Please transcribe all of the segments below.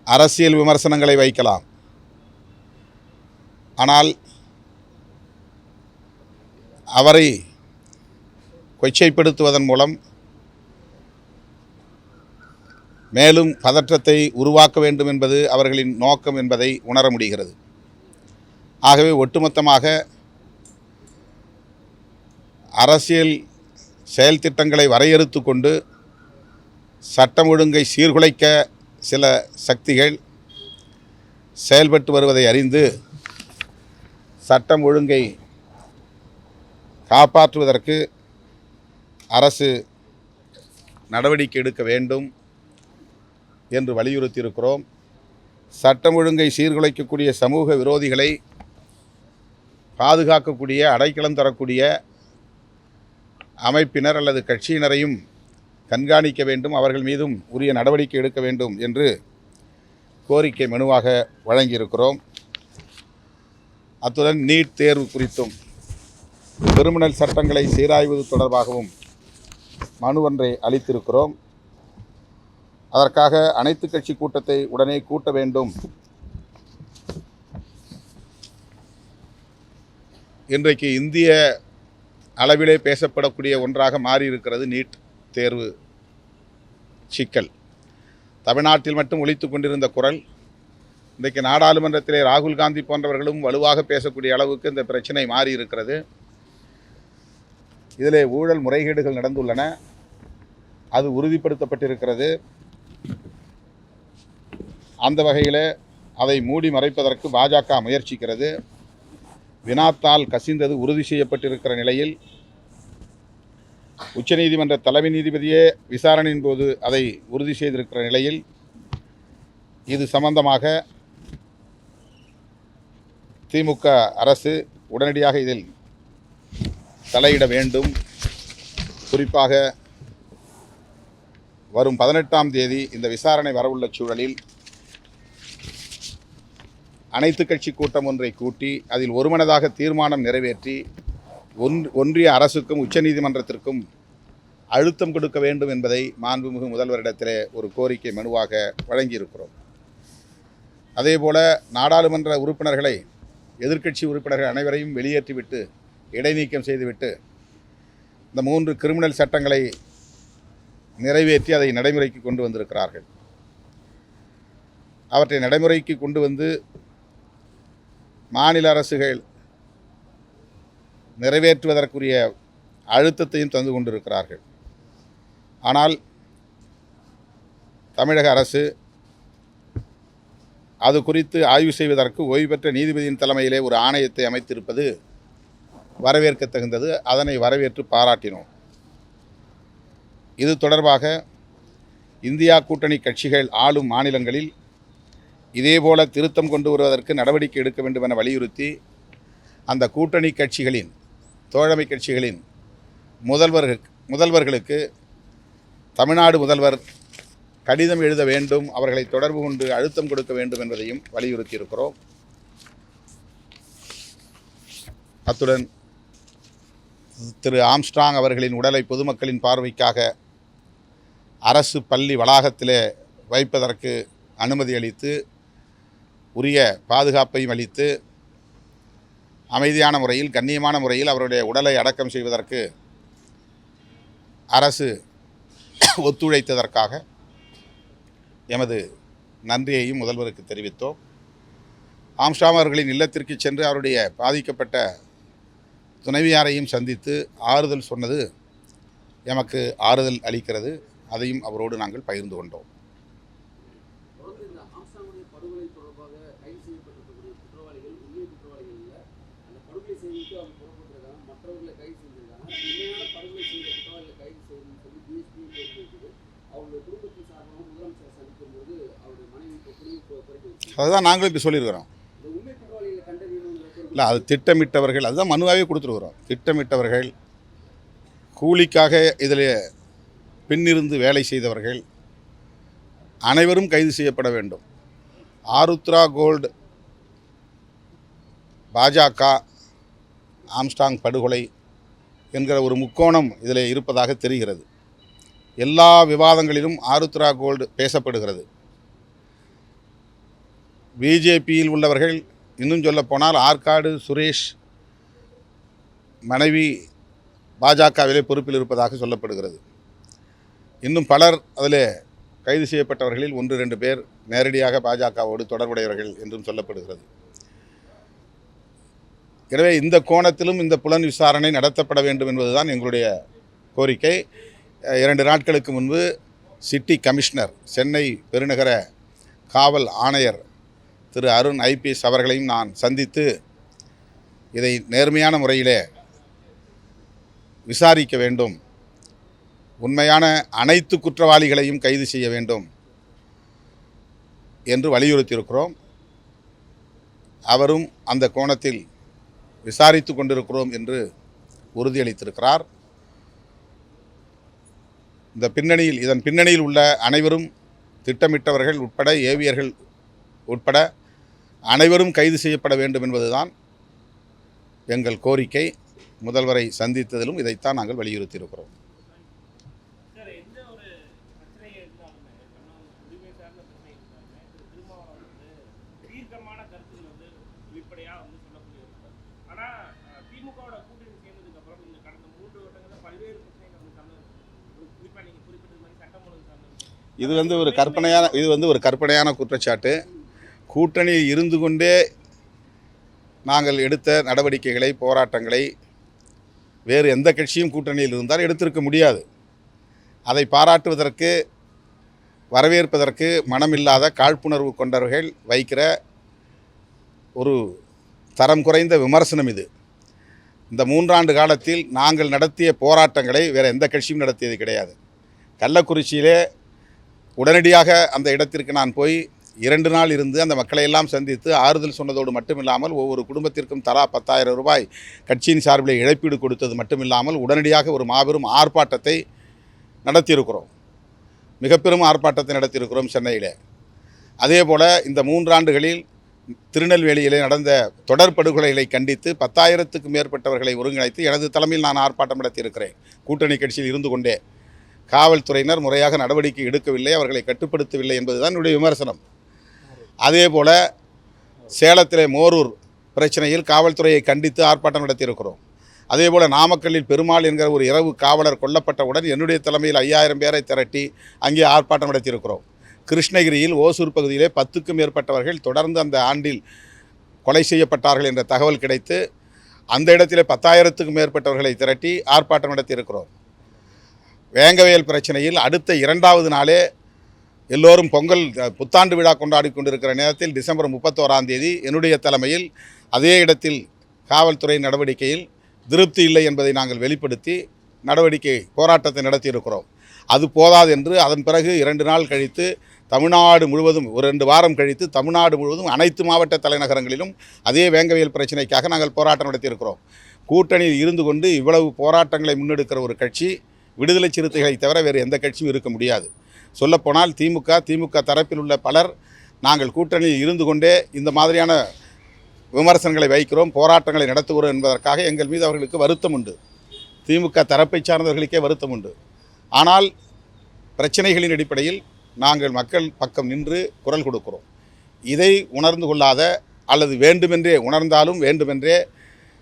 அரசியல் விமர்சனங்களை வைக்கலாம். ஆனால் அவரை கொச்சைப்படுத்துவதன் மூலம் மேலும் பதற்றத்தை உருவாக்க வேண்டும் என்பது அவர்களின் நோக்கம் என்பதை உணர முடிகிறது. ஆகவே ஒட்டுமொத்தமாக அரசியல் செயல் திட்டங்களை வரையறுத்து கொண்டு சட்டம் ஒழுங்கை சீர்குலைக்க சில சக்திகள் செயல்பட்டு வருவதை அறிந்து சட்டம் ஒழுங்கை காப்பாற்றுவதற்கு அரசு நடவடிக்கை எடுக்க வேண்டும் என்று வலியுறுத்தியிருக்கிறோம். சட்டம் ஒழுங்கை சீர்குலைக்கக்கூடிய சமூக விரோதிகளை பாதுகாக்கக்கூடிய, அடைக்கலம் தரக்கூடிய அமைப்பினர் அல்லது கட்சியினரையும் கண்காணிக்க வேண்டும், அவர்கள் மீதும் உரிய நடவடிக்கை எடுக்க வேண்டும் என்று கோரிக்கை மனுவாக வழங்கியிருக்கிறோம். அத்துடன் நீட் தேர்வு குறித்தும் கிரிமினல் சட்டங்களை சீராய்வது தொடர்பாகவும் மனு ஒன்றை அளித்திருக்கிறோம். அதற்காக அனைத்து கட்சி கூட்டத்தை உடனே கூட்ட வேண்டும். இன்றைக்கு இந்திய அளவிலே பேசப்படக்கூடிய ஒன்றாக மாறியிருக்கிறது நீட் தேர்வு சிக்கல். தமிழ்நாட்டில் மட்டும் ஒலித்து கொண்டிருந்த குரல் இன்றைக்கு நாடாளுமன்றத்திலே ராகுல் காந்தி போன்றவர்களும் வலுவாக பேசக்கூடிய அளவுக்கு இந்த பிரச்சனை மாறியிருக்கிறது. இதிலே ஊழல் முறைகேடுகள் நடந்துள்ளன, அது உறுதிப்படுத்தப்பட்டிருக்கிறது. அந்த வகையில் அதை மூடி மறைப்பதற்கு பாஜக முயற்சிக்கிறது. வினாத்தால் கசிந்தது உறுதி செய்யப்பட்டிருக்கிற நிலையில் உச்சநீதிமன்ற தலைமை நீதிபதியே விசாரணையின் போது அதை உறுதி செய்திருக்கிற நிலையில் இது சம்பந்தமாக திமுக அரசு உடனடியாக இதில் தலையிட வேண்டும். குறிப்பாக வரும் 18ஆம் தேதி இந்த விசாரணை வரவுள்ள சூழலில் அனைத்து கட்சி கூட்டம் ஒன்றை கூட்டி அதில் ஒருமனதாக தீர்மானம் நிறைவேற்றி ஒன்றிய அரசுக்கும் உச்சநீதிமன்றத்திற்கும் அழுத்தம் கொடுக்க வேண்டும் என்பதை மாண்புமிகு முதல்வரிடத்திலே ஒரு கோரிக்கை மனுவாக வழங்கியிருக்கிறோம். அதேபோல நாடாளுமன்ற உறுப்பினர்களை, எதிர்க்கட்சி உறுப்பினர்கள் அனைவரையும் வெளியேற்றிவிட்டு, இடைநீக்கம் செய்துவிட்டு இந்த 3 கிரிமினல் சட்டங்களை நிறைவேற்றி அதை நடைமுறைக்கு கொண்டு வந்திருக்கிறார்கள். அவற்றை நடைமுறைக்கு கொண்டு வந்து மாநில அரசுகள் நிறைவேற்றுவதற்குரிய அழுத்தத்தையும் தந்து கொண்டிருக்கிறார்கள். ஆனால் தமிழக அரசு அது குறித்து ஆய்வு செய்வதற்கு ஓய்வு பெற்ற நீதிபதியின் தலைமையிலே ஒரு ஆணையத்தை அமைத்திருப்பது வரவேற்க தகுந்தது. அதனை வரவேற்று பாராட்டினோம். இது தொடர்பாக இந்தியா கூட்டணி கட்சிகள் ஆளும் மாநிலங்களில் இதேபோல திருத்தம் கொண்டு வருவதற்கு நடவடிக்கை எடுக்க வேண்டும் என வலியுறுத்தி அந்த கூட்டணி கட்சிகளின், தோழமை கட்சிகளின் முதல்வர்களுக்கு தமிழ்நாடு முதல்வர் கடிதம் எழுத வேண்டும், அவர்களை தொடர்பு கொண்டு அழுத்தம் கொடுக்க வேண்டும் என்பதையும் வலியுறுத்தியிருக்கிறோம். அத்துடன் திரு ஆம்ஸ்ட்ராங் அவர்களின் உடலை பொதுமக்களின் பார்வைக்காக அரசு பள்ளி வளாகத்திலே வைப்பதற்கு அனுமதி அளித்து, உரிய பாதுகாப்பையும் அளித்து, அமைதியான முறையில், கண்ணியமான முறையில் அவருடைய உடலை அடக்கம் செய்வதற்கு அரசு ஒத்துழைத்ததற்காக எமது நன்றியையும் முதல்வருக்கு தெரிவித்தோம். ஆம்ஸ்ட்ராங் அவர்களின் இல்லத்திற்கு சென்று அவருடைய பாதிக்கப்பட்ட துணைவியாரையும் சந்தித்து ஆறுதல் சொன்னது எமக்கு ஆறுதல் அளிக்கிறது. அதையும் அவரோடு நாங்கள் பகிர்ந்து கொண்டோம். அதுதான் நாங்களும் இப்போ சொல்லியிருக்கிறோம். இல்லை, அது திட்டமிட்டவர்கள், அதுதான் மனுவாகவே கொடுத்துருக்குறோம். திட்டமிட்டவர்கள், கூலிக்காக இதில் பின்னிருந்து வேலை செய்தவர்கள் அனைவரும் கைது செய்யப்பட வேண்டும். ஆருத்ரா கோல்டு, பாஜக, ஆம்ஸ்ட்ராங் படுகொலை என்கிற ஒரு முக்கோணம் இதில் இருப்பதாக தெரிகிறது. எல்லா விவாதங்களிலும் ஆருத்ரா கோல்டு பேசப்படுகிறது. பிஜேபியில் உள்ளவர்கள், இன்னும் சொல்லப்போனால் ஆற்காடு சுரேஷ் மனைவி பாஜகவிலே பொறுப்பில் இருப்பதாக சொல்லப்படுகிறது. இன்னும் பலர் அதில் கைது செய்யப்பட்டவர்களில் 1-2 பேர் நேரடியாக பாஜகவோடு தொடர்புடையவர்கள் என்றும் சொல்லப்படுகிறது. எனவே இந்த கோணத்திலும் இந்த புலன் விசாரணை நடத்தப்பட வேண்டும் என்பதுதான் எங்களுடைய கோரிக்கை. 2 நாட்களுக்கு முன்பு சிட்டி கமிஷனர், சென்னை பெருநகர காவல் ஆணையர் திரு அருண் ஐபிஎஸ் அவர்களையும் நான் சந்தித்து இதை நேர்மையான முறையிலே விசாரிக்க வேண்டும், உண்மையான அனைத்து குற்றவாளிகளையும் கைது செய்ய வேண்டும் என்று வலியுறுத்தியிருக்கிறோம். அவரும் அந்த கோணத்தில் விசாரித்து கொண்டிருக்கிறோம் என்று உறுதியளித்திருக்கிறார். இதன் பின்னணியில் உள்ள அனைவரும், திட்டமிட்டவர்கள் உட்பட, ஏவியர்கள் உட்பட அனைவரும் கைது செய்யப்பட வேண்டும் என்பதுதான் எங்கள் கோரிக்கை. முதல்வரை சந்தித்ததிலும் இதைத்தான் நாங்கள் வலியுறுத்தியிருக்கிறோம். இது ஒரு கற்பனையான குற்றச்சாட்டு. கூட்டணியில் இருந்து கொண்டே நாங்கள் எடுத்த நடவடிக்கைகளை, போராட்டங்களை வேறு எந்த கட்சியும் கூட்டணியில் இருந்தால் எடுத்திருக்க முடியாது. அதை பாராட்டுவதற்கு, வரவேற்பதற்கு மனமில்லாத, காழ்ப்புணர்வு கொண்டவர்கள் வைக்கிற ஒரு தரம் குறைந்த விமர்சனம் இது. இந்த 3 ஆண்டு காலத்தில் நாங்கள் நடத்திய போராட்டங்களை வேறு எந்த கட்சியும் நடத்தியது கிடையாது. கள்ளக்குறிச்சியிலே உடனடியாக அந்த இடத்திற்கு நான் போய் 2 நாள் இருந்து அந்த மக்களை எல்லாம் சந்தித்து ஆறுதல் சொன்னதோடு மட்டுமில்லாமல், ஒவ்வொரு குடும்பத்திற்கும் தலா 10,000 ரூபாய் கட்சியின் சார்பில் இழப்பீடு கொடுத்தது மட்டுமில்லாமல், உடனடியாக ஒரு மாபெரும் ஆர்ப்பாட்டத்தை நடத்தியிருக்கிறோம். மிக பெரும் ஆர்ப்பாட்டத்தை நடத்தியிருக்கிறோம் சென்னையில். அதே போல் இந்த 3 ஆண்டுகளில் திருநெல்வேலியிலே நடந்த தொடர் படுகொலைகளை கண்டித்து 10,000க்கும் மேற்பட்டவர்களை ஒருங்கிணைத்து எனது தலைமையில் நான் ஆர்ப்பாட்டம் நடத்தியிருக்கிறேன். கூட்டணி கட்சியில் இருந்து கொண்டே காவல்துறையினர் முறையாக நடவடிக்கை எடுக்கவில்லை, அவர்களை கட்டுப்படுத்தவில்லை என்பதுதான் என்னுடைய விமர்சனம். அதே போல் சேலத்திலே மோரூர் பிரச்சனையில் காவல்துறையை கண்டித்து ஆர்ப்பாட்டம் நடத்தியிருக்கிறோம். அதே போல் நாமக்கல்லில் பெருமாள் என்கிற ஒரு இரவு காவலர் கொல்லப்பட்டவுடன் என்னுடைய தலைமையில் 5000 பேரை திரட்டி அங்கே ஆர்ப்பாட்டம் நடத்தியிருக்கிறோம். கிருஷ்ணகிரியில் ஓசூர் பகுதியிலே 10க்கும் மேற்பட்டவர்கள் தொடர்ந்து அந்த ஆண்டில் கொலை செய்யப்பட்டார்கள் என்ற தகவல் கிடைத்து அந்த இடத்திலே 10,000க்கும் மேற்பட்டவர்களை திரட்டி ஆர்ப்பாட்டம் நடத்தியிருக்கிறோம். வேங்கவேல் பிரச்சனையில் அடுத்த 2வது நாளே எல்லோரும் பொங்கல் புத்தாண்டு விழா கொண்டாடி கொண்டிருக்கிற நேரத்தில் டிசம்பர் 31ஆம் தேதி என்னுடைய தலைமையில் அதே இடத்தில் காவல்துறை நடவடிக்கையில் திருப்தி இல்லை என்பதை நாங்கள் வெளிப்படுத்தி போராட்டத்தை நடத்தியிருக்கிறோம். அது போதாது என்று அதன் பிறகு 2 நாள் கழித்து தமிழ்நாடு முழுவதும், ஒரு 2 வாரம் கழித்து தமிழ்நாடு முழுவதும் அனைத்து மாவட்ட தலைநகரங்களிலும் அதே வேங்கவேல் பிரச்சனைக்காக நாங்கள் போராட்டம் நடத்தியிருக்கிறோம். கூட்டணியில் இருந்து கொண்டு இவ்வளவு போராட்டங்களை முன்னெடுக்கிற ஒரு கட்சி விடுதலை சிறுத்தைகளை தவிர வேறு எந்த கட்சியும் இருக்க முடியாது. சொல்லப்போனால் திமுக தரப்பில் உள்ள பலர் நாங்கள் கூட்டணியில் இருந்து கொண்டே இந்த மாதிரியான விமர்சனங்களை வைக்கிறோம், போராட்டங்களை நடத்துகிறோம் என்பதற்காக எங்கள் மீது அவர்களுக்கு வருத்தம் உண்டு. திமுக தரப்பை சார்ந்தவர்களுக்கே வருத்தம் உண்டு. ஆனால் பிரச்சனைகளின் அடிப்படையில் நாங்கள் மக்கள் பக்கம் நின்று குரல் கொடுக்கிறோம். இதை உணர்ந்து கொள்ளாத, அல்லது வேண்டுமென்றே, உணர்ந்தாலும் வேண்டுமென்றே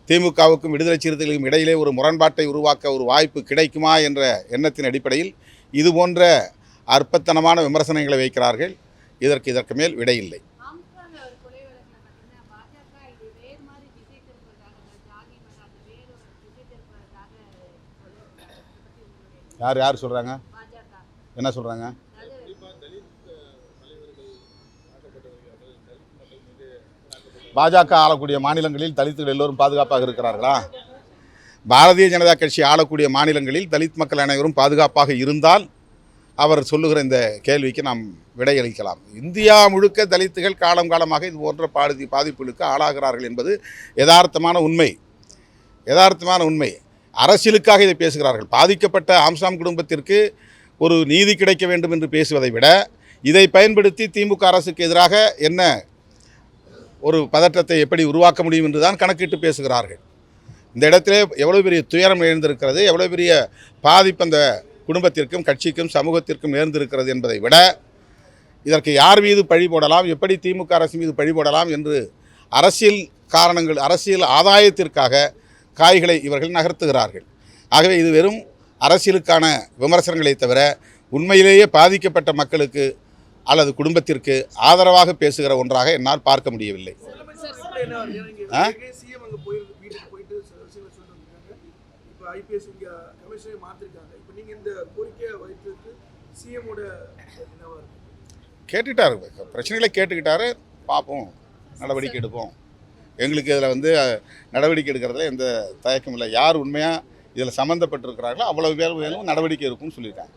திமுகவுக்கும் விடுதலை சிறுத்தைகளுக்கும் இடையிலே ஒரு முரண்பாட்டை உருவாக்க ஒரு வாய்ப்பு கிடைக்குமா என்ற எண்ணத்தின் அடிப்படையில் இதுபோன்ற அற்பத்தனமான விமர்சனங்களை வைக்கிறார்கள். இதற்கு மேல் விடை இல்லை. யார் சொல்கிறாங்க? என்ன சொல்கிறாங்க? பாஜக ஆளக்கூடிய மாநிலங்களில் தலித்துகள் எல்லோரும் பாதுகாப்பாக இருக்கிறார்களா? பாரதிய ஜனதா கட்சி ஆளக்கூடிய மாநிலங்களில் தலித் மக்கள் அனைவரும் பாதுகாப்பாக இருந்தால் அவர் சொல்லுகிற இந்த கேள்விக்கு நாம் விடையளிக்கலாம். இந்தியா முழுக்க தலித்துகள் காலமாக இது போன்ற பாதிப்புகளுக்கு ஆளாகிறார்கள் என்பது யதார்த்தமான உண்மை. அரசியலுக்காக இதை பேசுகிறார்கள். பாதிக்கப்பட்ட ஆம்சாம் குடும்பத்திற்கு ஒரு நீதி கிடைக்க வேண்டும் என்று பேசுவதை விட இதை பயன்படுத்தி திமுக அரசுக்கு எதிராக என்ன ஒரு பதற்றத்தை எப்படி உருவாக்க முடியும் என்று தான் கணக்கிட்டு பேசுகிறார்கள். இந்த இடத்திலே எவ்வளோ பெரிய துயரம் எழுந்திருக்கிறது, எவ்வளோ பெரிய பாதிப்பு அந்த குடும்பத்திற்கும், கட்சிக்கும், சமூகத்திற்கும் நேர்ந்திருக்கிறது என்பதை விட இதற்கு யார் மீது பழி போடலாம், எப்படி திமுக அரசு மீது பழி போடலாம் என்று அரசியல் காரணங்கள், அரசியல் ஆதாயத்திற்காக காய்களை இவர்கள் நகர்த்துகிறார்கள். ஆகவே இது வெறும் அரசியலுக்கான விமர்சனங்களை தவிர உண்மையிலேயே பாதிக்கப்பட்ட மக்களுக்கு அல்லது குடும்பத்திற்கு ஆதரவாக பேசுகிற ஒன்றாக என்னால் பார்க்க முடியவில்லை. கேட்டுக்கிட்டாரு, பிரச்சனைகளை கேட்டுக்கிட்டாரு, பார்ப்போம், நடவடிக்கை எடுப்போம். எங்களுக்கு இதில் வந்து நடவடிக்கை எடுக்கிறதுல எந்த தயக்கமும் இல்லை. யார் உண்மையாக இதில் சம்மந்தப்பட்டிருக்கிறார்களோ அவ்வளவு பேர் மேலும் நடவடிக்கை இருக்கும்னு சொல்லியிருக்காங்க.